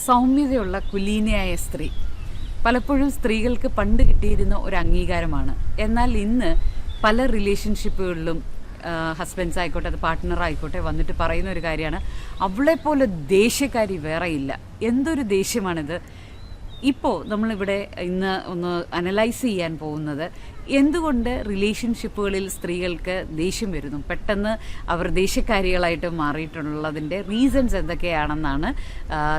സൗമ്യതയുള്ള കുലീനയായ സ്ത്രീ പലപ്പോഴും സ്ത്രീകൾക്ക് പണ്ട് കിട്ടിയിരുന്ന ഒരു അംഗീകാരമാണ്. എന്നാൽ ഇന്ന് പല റിലേഷൻഷിപ്പുകളിലും ഹസ്ബൻഡ്സ് ആയിക്കോട്ടെ, അത് പാർട്ട്ണർ ആയിക്കോട്ടെ, വന്നിട്ട് പറയുന്ന ഒരു കാര്യമാണ്, അവളെപ്പോലെ ദേഷ്യക്കാരി വേറെയില്ല. എന്തൊരു ദേഷ്യമാണിത്! ഇപ്പോൾ നമ്മളിവിടെ ഇന്ന് ഒന്ന് അനലൈസ് ചെയ്യാൻ പോകുന്നത് എന്തുകൊണ്ട് റിലേഷൻഷിപ്പുകളിൽ സ്ത്രീകൾക്ക് ദേഷ്യം വരുന്നു, പെട്ടെന്ന് അവർ ദേഷ്യക്കാരികളായിട്ട് മാറിയിട്ടുള്ളതിൻ്റെ റീസൺസ് എന്തൊക്കെയാണെന്നാണ്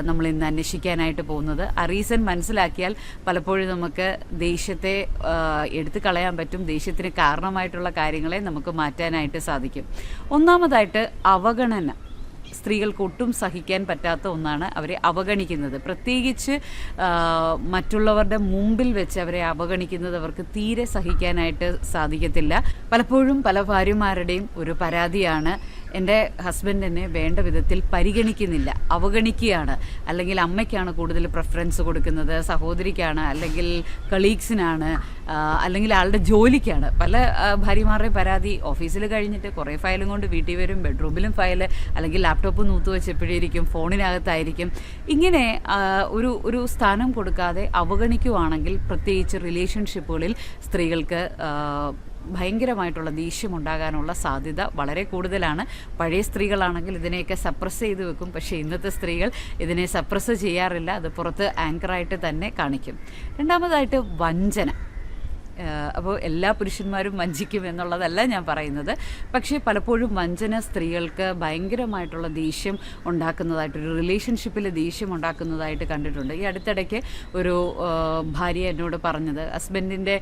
നമ്മൾ ഇന്ന് അന്വേഷിക്കാനായിട്ട് പോകുന്നത്. ആ റീസൺ മനസ്സിലാക്കിയാൽ പലപ്പോഴും നമുക്ക് ദേഷ്യത്തെ എടുത്തു കളയാൻ പറ്റും. ദേഷ്യത്തിന് കാരണമായിട്ടുള്ള കാര്യങ്ങളെ നമുക്ക് മാറ്റാനായിട്ട് സാധിക്കും. ഒന്നാമതായിട്ട് അവഗണന. സ്ത്രീകൾക്ക് ഒട്ടും സഹിക്കാൻ പറ്റാത്ത ഒന്നാണ് അവരെ അവഗണിക്കുന്നത്. പ്രത്യേകിച്ച് മറ്റുള്ളവരുടെ മുമ്പിൽ വെച്ച് അവരെ അവഗണിക്കുന്നത് അവർക്ക് തീരെ സഹിക്കാനായിട്ട് സാധിക്കത്തില്ല. പലപ്പോഴും പല ഭാര്യമാരുടെയും ഒരു പരാതിയാണ്, എൻ്റെ ഹസ്ബൻഡ് എന്നെ വേണ്ട വിധത്തിൽ പരിഗണിക്കുന്നില്ല, അവഗണിക്കുകയാണ്. അല്ലെങ്കിൽ അമ്മയ്ക്കാണ് കൂടുതൽ പ്രിഫറൻസ് കൊടുക്കുന്നത്, സഹോദരിക്കാണ്, അല്ലെങ്കിൽ കളീഗ്സിനാണ്, അല്ലെങ്കിൽ ആളുടെ ജോലിക്കാണ്. പല ഭാര്യമാരുടെയും പരാതി, ഓഫീസിൽ കഴിഞ്ഞിട്ട് കുറേ ഫയലും കൊണ്ട് വീട്ടിൽ വരും, ബെഡ്റൂമിലും ഫയല്, അല്ലെങ്കിൽ ലാപ്ടോപ്പ് നൂത്ത് വെച്ച് എപ്പോഴായിരിക്കും ഫോണിനകത്തായിരിക്കും. ഇങ്ങനെ ഒരു സ്ഥാനം കൊടുക്കാതെ അവഗണിക്കുവാണെങ്കിൽ പ്രത്യേകിച്ച് റിലേഷൻഷിപ്പുകളിൽ സ്ത്രീകൾക്ക് ഭയങ്കരമായിട്ടുള്ള ദേഷ്യമുണ്ടാകാനുള്ള സാധ്യത വളരെ കൂടുതലാണ്. പഴയ സ്ത്രീകളാണെങ്കിൽ ഇതിനെയൊക്കെ സപ്രസ് ചെയ്ത് വെക്കും. പക്ഷേ ഇന്നത്തെ സ്ത്രീകൾ ഇതിനെ സപ്രസ് ചെയ്യാറില്ല, അത് പുറത്ത് ആങ്കറായിട്ട് തന്നെ കാണിക്കും. രണ്ടാമതായിട്ട് വഞ്ചന. അപ്പോൾ എല്ലാ പുരുഷന്മാരും വഞ്ചിക്കും എന്നുള്ളതല്ല ഞാൻ പറയുന്നത്. പക്ഷേ പലപ്പോഴും വഞ്ചന സ്ത്രീകൾക്ക് ഭയങ്കരമായിട്ടുള്ള ദേഷ്യം ഉണ്ടാക്കുന്നതായിട്ടൊരു റിലേഷൻഷിപ്പിൽ ദേഷ്യം ഉണ്ടാക്കുന്നതായിട്ട് കണ്ടിട്ടുണ്ട്. ഈ അടുത്തിടയ്ക്ക് ഒരു ഭാര്യ എന്നോട് പറഞ്ഞത്, ഹസ്ബൻഡിൻ്റെ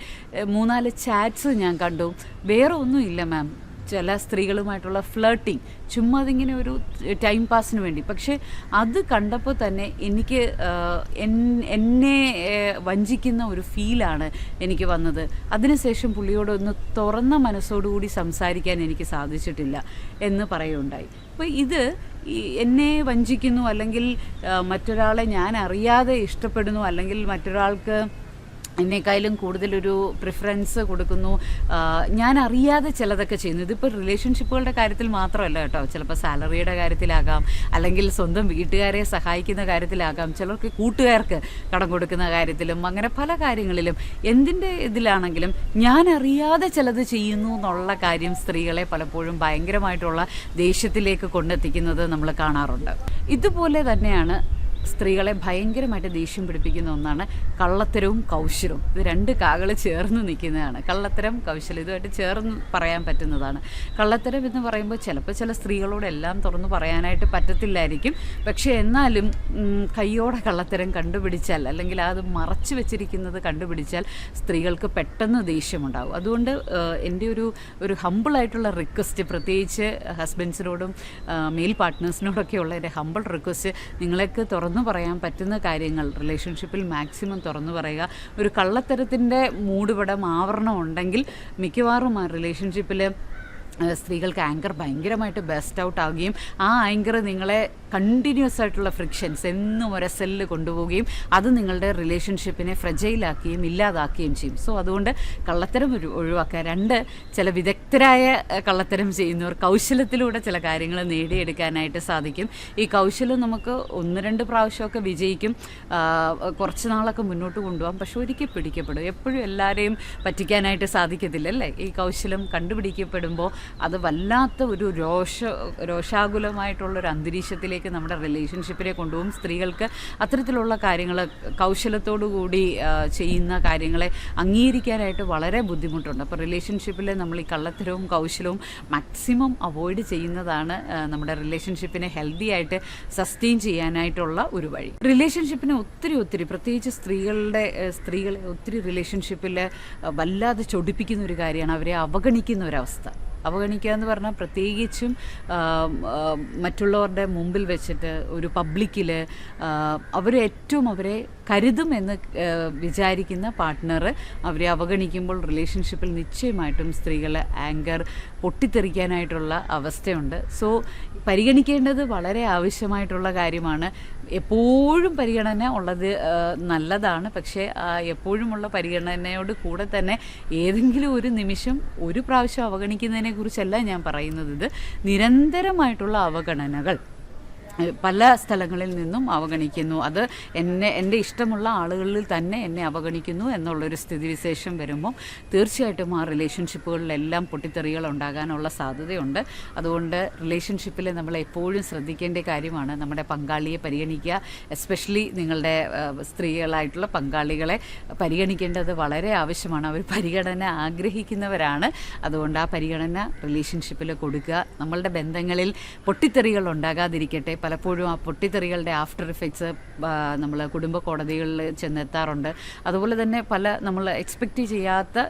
3-4 ചാറ്റ്സ് ഞാൻ കണ്ടു, വേറെ ഒന്നുമില്ല മാം, ചില സ്ത്രീകളുമായിട്ടുള്ള ഫ്ലേർട്ടിങ്, ചുമ്മാ അതിങ്ങനെ ഒരു ടൈം പാസിന് വേണ്ടി. പക്ഷേ അത് കണ്ടപ്പോൾ തന്നെ എനിക്ക് എന്നെ വഞ്ചിക്കുന്ന ഒരു ഫീലാണ് എനിക്ക് വന്നത്. അതിനുശേഷം പുള്ളിയോടൊന്ന് തുറന്ന മനസ്സോടുകൂടി സംസാരിക്കാൻ എനിക്ക് സാധിച്ചിട്ടില്ല എന്ന് പറയുകയുണ്ടായി. അപ്പോൾ ഇത് എന്നെ വഞ്ചിക്കുന്നു, അല്ലെങ്കിൽ മറ്റൊരാളെ ഞാൻ അറിയാതെ ഇഷ്ടപ്പെടുന്നു, അല്ലെങ്കിൽ മറ്റൊരാൾക്ക് എന്നെക്കാളും കൂടുതലൊരു പ്രിഫറൻസ് കൊടുക്കുന്നു, ഞാൻ അറിയാതെ ചിലതൊക്കെ ചെയ്യുന്നു. ഇതിപ്പോൾ റിലേഷൻഷിപ്പുകളുടെ കാര്യത്തിൽ മാത്രമല്ല കേട്ടോ, ചിലപ്പോൾ സാലറിയുടെ കാര്യത്തിലാകാം, അല്ലെങ്കിൽ സ്വന്തം വീട്ടുകാരെ സഹായിക്കുന്ന കാര്യത്തിലാകാം, ചിലർക്ക് കൂട്ടുകാർക്ക് കടം കൊടുക്കുന്ന കാര്യത്തിലും, അങ്ങനെ പല കാര്യങ്ങളിലും എന്തിൻ്റെ ഇതിലാണെങ്കിലും ഞാൻ അറിയാതെ ചിലത് ചെയ്യുന്നു എന്നുള്ള കാര്യം സ്ത്രീകളെ പലപ്പോഴും ഭയങ്കരമായിട്ടുള്ള ദേഷ്യത്തിലേക്ക് കൊണ്ടെത്തിക്കുന്നത് നമ്മൾ കാണാറുണ്ട്. ഇതുപോലെ തന്നെയാണ് സ്ത്രീകളെ ഭയങ്കരമായിട്ട് ദേഷ്യം പിടിപ്പിക്കുന്ന ഒന്നാണ് കള്ളത്തരവും കൗശലവും. ഇത് രണ്ട് കാകൾ ചേർന്ന് നിൽക്കുന്നതാണ്. കള്ളത്തരം, കൗശലം ഇതുമായിട്ട് ചേർന്ന് പറയാൻ പറ്റുന്നതാണ്. കള്ളത്തരം എന്ന് പറയുമ്പോൾ ചിലപ്പോൾ ചില സ്ത്രീകളോട് എല്ലാം തുറന്നു പറയാനായിട്ട് പറ്റത്തില്ലായിരിക്കും. പക്ഷേ എന്നാലും കയ്യോടെ കള്ളത്തരം കണ്ടുപിടിച്ചാൽ, അല്ലെങ്കിൽ അത് മറച്ചു വെച്ചിരിക്കുന്നത് കണ്ടുപിടിച്ചാൽ സ്ത്രീകൾക്ക് പെട്ടെന്ന് ദേഷ്യമുണ്ടാകും. അതുകൊണ്ട് എൻ്റെ ഒരു ഹമ്പിളായിട്ടുള്ള റിക്വസ്റ്റ്, പ്രത്യേകിച്ച് ഹസ്ബൻഡ്സിനോടും മെയിൽ പാർട്ട്നേഴ്സിനോടൊക്കെയുള്ള എൻ്റെ ഹമ്പിൾ റിക്വസ്റ്റ്, നിങ്ങളൊക്കെ തുറന്നു പറയാൻ പറ്റുന്ന കാര്യങ്ങൾ റിലേഷൻഷിപ്പിൽ മാക്സിമം തുറന്നു പറയുക. ഒരു കള്ളത്തരത്തിൻ്റെ മൂടുപടം, ആവരണം ഉണ്ടെങ്കിൽ മിക്കവാറും ആ റിലേഷൻഷിപ്പിൽ സ്ത്രീകൾക്ക് ആങ്കർ ഭയങ്കരമായിട്ട് ബെസ്റ്റ് ഔട്ട് ആവുകയും ആ ആങ്കർ നിങ്ങളെ കണ്ടിന്യൂസ് ആയിട്ടുള്ള ഫ്രിക്ഷൻസ് എന്നും ഒരസലിൽ കൊണ്ടുപോവുകയും അത് നിങ്ങളുടെ റിലേഷൻഷിപ്പിനെ ഫ്രജൈലാക്കുകയും ഇല്ലാതാക്കുകയും ചെയ്യും. സോ അതുകൊണ്ട് കള്ളത്തരം ഒഴിവാക്കുക. 2, ചില വിദഗ്ധരായ കള്ളത്തരം ചെയ്യുന്നവർ കൗശലത്തിലൂടെ ചില കാര്യങ്ങൾ നേടിയെടുക്കാനായിട്ട് സാധിക്കും. ഈ കൗശലം നമുക്ക് 1-2 പ്രാവശ്യമൊക്കെ വിജയിക്കും, കുറച്ച് നാളൊക്കെ മുന്നോട്ട് കൊണ്ടുപോകാം. പക്ഷെ ഒരിക്കൽ പിടിക്കപ്പെടും. എപ്പോഴും എല്ലാവരെയും പറ്റിക്കാനായിട്ട് സാധിക്കത്തില്ല അല്ലേ? ഈ കൗശലം കണ്ടുപിടിക്കപ്പെടുമ്പോൾ അത് വല്ലാത്ത ഒരു രോഷാകുലമായിട്ടുള്ളൊരു അന്തരീക്ഷത്തിലേക്ക് നമ്മുടെ റിലേഷൻഷിപ്പിനെ കൊണ്ടുപോകും. സ്ത്രീകൾക്ക് അത്തരത്തിലുള്ള കാര്യങ്ങൾ, കൗശലത്തോടുകൂടി ചെയ്യുന്ന കാര്യങ്ങളെ അംഗീകരിക്കാനായിട്ട് വളരെ ബുദ്ധിമുട്ടുണ്ട്. അപ്പോൾ റിലേഷൻഷിപ്പിൽ നമ്മൾ ഈ കള്ളത്തരവും കൗശലവും മാക്സിമം അവോയ്ഡ് ചെയ്യുന്നതാണ് നമ്മുടെ റിലേഷൻഷിപ്പിനെ ഹെൽത്തി ആയിട്ട് സസ്റ്റെയിൻ ചെയ്യാനായിട്ടുള്ള ഒരു വഴി. റിലേഷൻഷിപ്പിനെ ഒത്തിരി പ്രത്യേകിച്ച് സ്ത്രീകളെ ഒത്തിരി റിലേഷൻഷിപ്പിൽ വല്ലാതെ ചൊടിപ്പിക്കുന്ന ഒരു കാര്യമാണ് അവരെ അവഗണിക്കുന്ന ഒരവസ്ഥ. അവഗണിക്കുക എന്ന് പറഞ്ഞാൽ പ്രത്യേകിച്ചും മറ്റുള്ളവരുടെ മുമ്പിൽ വെച്ചിട്ട് ഒരു പബ്ലിക്കിൽ അവരെ കരുതും എന്ന് വിചാരിക്കുന്ന പാർട്ട്ണർ അവരെ അവഗണിക്കുമ്പോൾ റിലേഷൻഷിപ്പിൽ നിശ്ചയമായിട്ടും സ്ത്രീകൾ ആങ്കർ പൊട്ടിത്തെറിക്കാനായിട്ടുള്ള അവസ്ഥയുണ്ട്. സോ പരിഗണിക്കേണ്ടത് വളരെ ആവശ്യമായിട്ടുള്ള കാര്യമാണ്. എപ്പോഴും പരിഗണന ഉള്ളത് നല്ലതാണ്. പക്ഷേ എപ്പോഴുമുള്ള പരിഗണനയോട് കൂടെ തന്നെ ഏതെങ്കിലും ഒരു നിമിഷം ഒരു പ്രാവശ്യം അവഗണിക്കുന്നതിനെ കുറിച്ചല്ല ഞാൻ പറയുന്നത്. ഇത് നിരന്തരമായിട്ടുള്ള അവഗണനകൾ പല സ്ഥലങ്ങളിൽ നിന്നും അവഗണിക്കുന്നു. അത് എൻ്റെ ഇഷ്ടമുള്ള ആളുകളിൽ തന്നെ എന്നെ അവഗണിക്കുന്നു എന്നുള്ളൊരു സ്ഥിതിവിശേഷം വരുമ്പോൾ തീർച്ചയായിട്ടും ആ റിലേഷൻഷിപ്പുകളിലെല്ലാം പൊട്ടിത്തെറികൾ ഉണ്ടാകാനുള്ള സാധ്യതയുണ്ട്. അതുകൊണ്ട് റിലേഷൻഷിപ്പിൽ നമ്മൾ എപ്പോഴും ശ്രദ്ധിക്കേണ്ട കാര്യമാണ് നമ്മുടെ പങ്കാളിയെ പരിഗണിക്കുക. എസ്പെഷ്യലി നിങ്ങളുടെ സ്ത്രീകളായിട്ടുള്ള പങ്കാളികളെ പരിഗണിക്കേണ്ടത് വളരെ ആവശ്യമാണ്. അവർ പരിഗണന ആഗ്രഹിക്കുന്നവരാണ്. അതുകൊണ്ട് ആ പരിഗണന റിലേഷൻഷിപ്പിൽ കൊടുക്കുക. നമ്മളുടെ ബന്ധങ്ങളിൽ പൊട്ടിത്തെറികൾ ഉണ്ടാകാതിരിക്കട്ടെ. പലപ്പോഴും ആ പൊട്ടിത്തെറികളുടെ ആഫ്റ്റർ ഇഫക്ട്സ് നമ്മൾ കുടുംബ കോടതികളിൽ ചെന്നെത്താറുണ്ട്. അതുപോലെ തന്നെ പല നമ്മൾ എക്സ്പെക്റ്റ് ചെയ്യാത്ത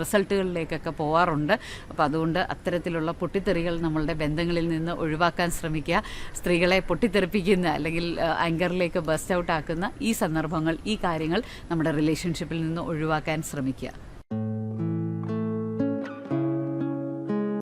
റിസൾട്ടുകളിലേക്കൊക്കെ പോവാറുണ്ട്. അപ്പോൾ അതുകൊണ്ട് അത്തരത്തിലുള്ള പൊട്ടിത്തെറികൾ നമ്മളുടെ ബന്ധങ്ങളിൽ നിന്ന് ഒഴിവാക്കാൻ ശ്രമിക്കുക. സ്ത്രീകളെ പൊട്ടിത്തെറിപ്പിക്കുന്ന അല്ലെങ്കിൽ ആങ്കറിലേക്ക് ബസ്റ്റ് ഔട്ട് ആക്കുന്ന ഈ സന്ദർഭങ്ങൾ, ഈ കാര്യങ്ങൾ നമ്മുടെ റിലേഷൻഷിപ്പിൽ നിന്ന് ഒഴിവാക്കാൻ ശ്രമിക്കുക.